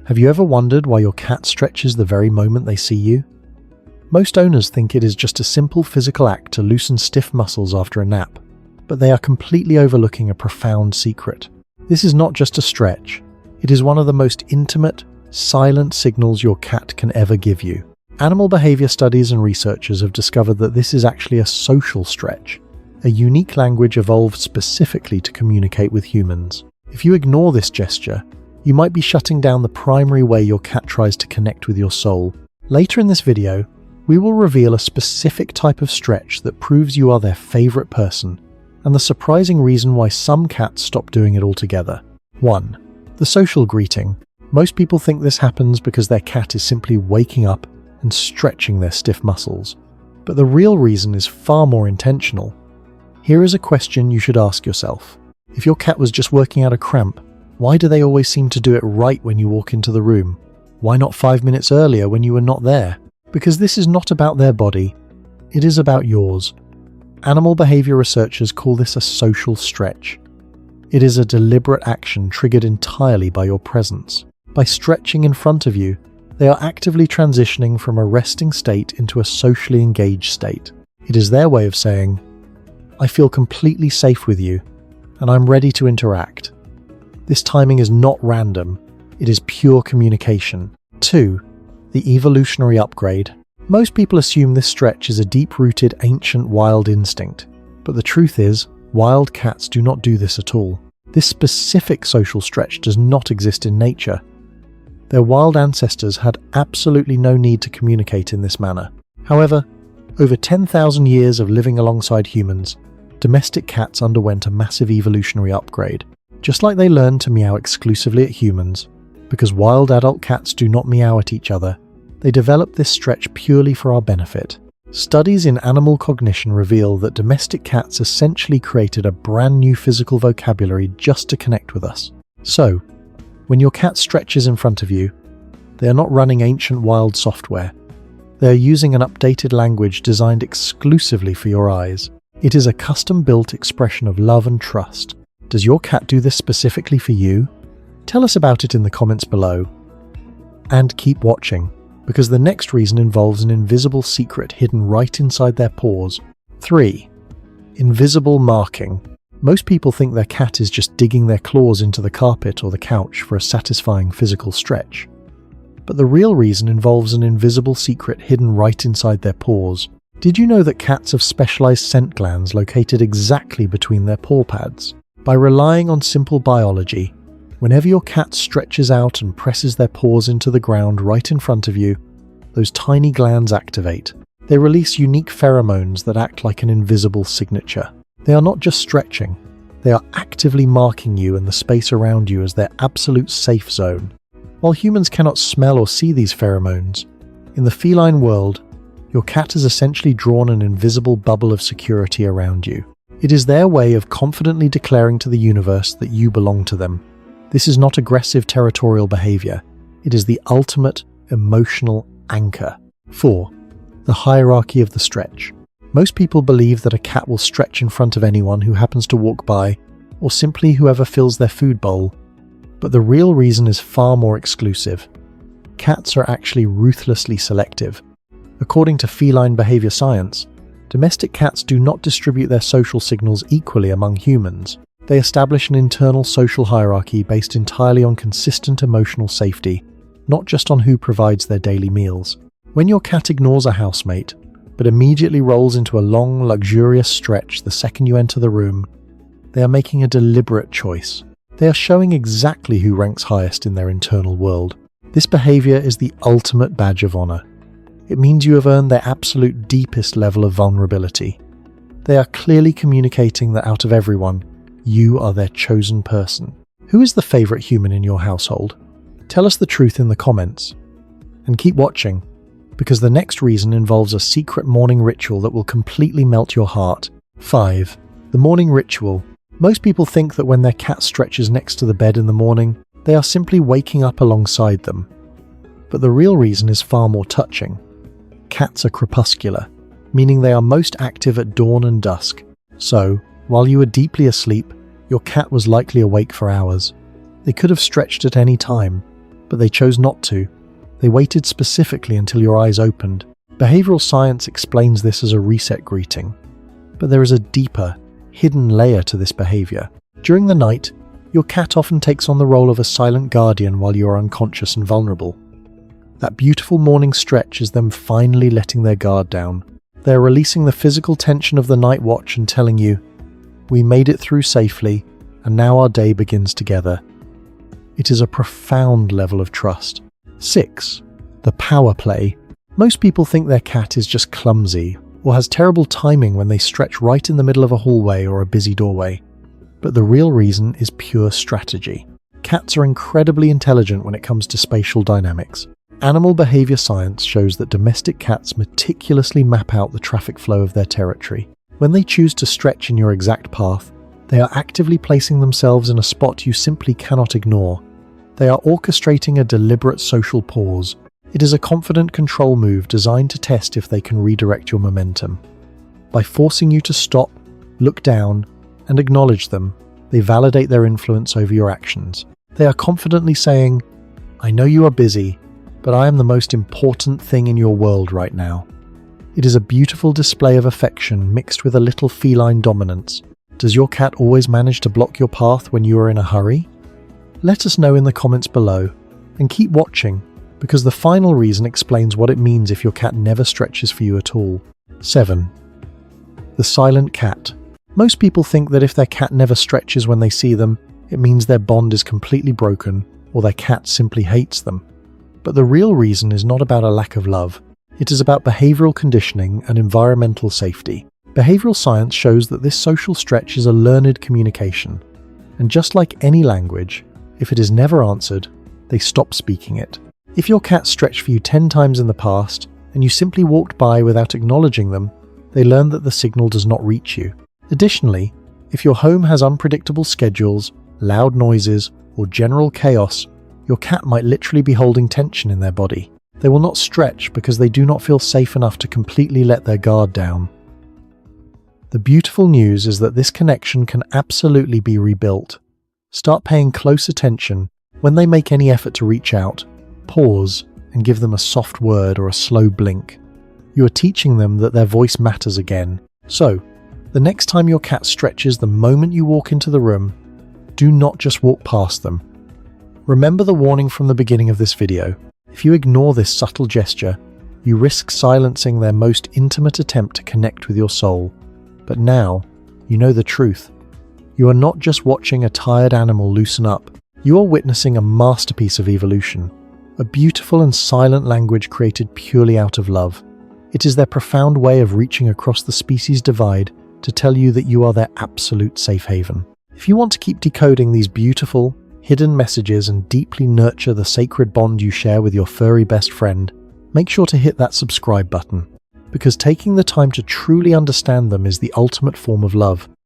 Have you ever wondered why your cat stretches the very moment they see you? Most owners think it is just a simple physical act to loosen stiff muscles after a nap, but they are completely overlooking a profound secret. This is not just a stretch, it is one of the most intimate, silent signals your cat can ever give you. Animal behavior studies and researchers have discovered that this is actually a social stretch, a unique language evolved specifically to communicate with humans. If you ignore this gesture, you might be shutting down the primary way your cat tries to connect with your soul. Later in this video, we will reveal a specific type of stretch that proves you are their favorite person, and the surprising reason why some cats stop doing it altogether. 1. The social greeting. Most people think this happens because their cat is simply waking up and stretching their stiff muscles. But the real reason is far more intentional. Here is a question you should ask yourself. If your cat was just working out a cramp, why do they always seem to do it right when you walk into the room? Why not 5 minutes earlier when you were not there? Because this is not about their body, it is about yours. Animal behavior researchers call this a social stretch. It is a deliberate action triggered entirely by your presence. By stretching in front of you, they are actively transitioning from a resting state into a socially engaged state. It is their way of saying, I feel completely safe with you, and I'm ready to interact. This timing is not random, it is pure communication. 2. The evolutionary upgrade. Most people assume this stretch is a deep-rooted ancient wild instinct, but the truth is, wild cats do not do this at all. This specific social stretch does not exist in nature. Their wild ancestors had absolutely no need to communicate in this manner. However, over 10,000 years of living alongside humans, domestic cats underwent a massive evolutionary upgrade. Just like they learned to meow exclusively at humans, because wild adult cats do not meow at each other, they developed this stretch purely for our benefit. Studies in animal cognition reveal that domestic cats essentially created a brand new physical vocabulary just to connect with us. So, when your cat stretches in front of you, they are not running ancient wild software. They are using an updated language designed exclusively for your eyes. It is a custom-built expression of love and trust. Does your cat do this specifically for you? Tell us about it in the comments below. And keep watching, because the next reason involves an invisible secret hidden right inside their paws. 3. Invisible marking. Most people think their cat is just digging their claws into the carpet or the couch for a satisfying physical stretch. But the real reason involves an invisible secret hidden right inside their paws. Did you know that cats have specialized scent glands located exactly between their paw pads? By relying on simple biology, whenever your cat stretches out and presses their paws into the ground right in front of you, those tiny glands activate. They release unique pheromones that act like an invisible signature. They are not just stretching, they are actively marking you and the space around you as their absolute safe zone. While humans cannot smell or see these pheromones, in the feline world, your cat has essentially drawn an invisible bubble of security around you. It is their way of confidently declaring to the universe that you belong to them. This is not aggressive territorial behavior. It is the ultimate emotional anchor. 4. The hierarchy of the stretch. Most people believe that a cat will stretch in front of anyone who happens to walk by, or simply whoever fills their food bowl. But the real reason is far more exclusive. Cats are actually ruthlessly selective. According to feline behavior science, domestic cats do not distribute their social signals equally among humans. They establish an internal social hierarchy based entirely on consistent emotional safety, not just on who provides their daily meals. When your cat ignores a housemate, but immediately rolls into a long, luxurious stretch the second you enter the room, they are making a deliberate choice. They are showing exactly who ranks highest in their internal world. This behavior is the ultimate badge of honor. It means you have earned their absolute deepest level of vulnerability. They are clearly communicating that out of everyone, you are their chosen person. Who is the favorite human in your household? Tell us the truth in the comments. And keep watching, because the next reason involves a secret morning ritual that will completely melt your heart. 5. The morning ritual. Most people think that when their cat stretches next to the bed in the morning, they are simply waking up alongside them. But the real reason is far more touching. Cats are crepuscular, meaning they are most active at dawn and dusk. So, while you were deeply asleep, your cat was likely awake for hours. They could have stretched at any time, but they chose not to. They waited specifically until your eyes opened. Behavioral science explains this as a reset greeting, but there is a deeper, hidden layer to this behavior. During the night, your cat often takes on the role of a silent guardian while you are unconscious and vulnerable. That beautiful morning stretch is them finally letting their guard down. They are releasing the physical tension of the night watch and telling you, "We made it through safely, and now our day begins together." It is a profound level of trust. 6. The power play. Most people think their cat is just clumsy or has terrible timing when they stretch right in the middle of a hallway or a busy doorway. But the real reason is pure strategy. Cats are incredibly intelligent when it comes to spatial dynamics. Animal behavior science shows that domestic cats meticulously map out the traffic flow of their territory. When they choose to stretch in your exact path, they are actively placing themselves in a spot you simply cannot ignore. They are orchestrating a deliberate social pause. It is a confident control move designed to test if they can redirect your momentum. By forcing you to stop, look down, and acknowledge them, they validate their influence over your actions. They are confidently saying, "I know you are busy, but I am the most important thing in your world right now." It is a beautiful display of affection mixed with a little feline dominance. Does your cat always manage to block your path when you are in a hurry? Let us know in the comments below, and keep watching, because the final reason explains what it means if your cat never stretches for you at all. 7. The silent cat. Most people think that if their cat never stretches when they see them, it means their bond is completely broken, or their cat simply hates them. But the real reason is not about a lack of love. It is about behavioral conditioning and environmental safety. Behavioral science shows that this social stretch is a learned communication. And just like any language, if it is never answered, they stop speaking it. If your cat stretched for you 10 times in the past, and you simply walked by without acknowledging them, they learn that the signal does not reach you. Additionally, if your home has unpredictable schedules, loud noises, or general chaos, your cat might literally be holding tension in their body. They will not stretch because they do not feel safe enough to completely let their guard down. The beautiful news is that this connection can absolutely be rebuilt. Start paying close attention. When they make any effort to reach out, pause and give them a soft word or a slow blink. You are teaching them that their voice matters again. So, the next time your cat stretches the moment you walk into the room, do not just walk past them. Remember the warning from the beginning of this video. If you ignore this subtle gesture, you risk silencing their most intimate attempt to connect with your soul. But now, you know the truth. You are not just watching a tired animal loosen up. You are witnessing a masterpiece of evolution, a beautiful and silent language created purely out of love. It is their profound way of reaching across the species divide to tell you that you are their absolute safe haven. If you want to keep decoding these beautiful, hidden messages and deeply nurture the sacred bond you share with your furry best friend, make sure to hit that subscribe button, because taking the time to truly understand them is the ultimate form of love.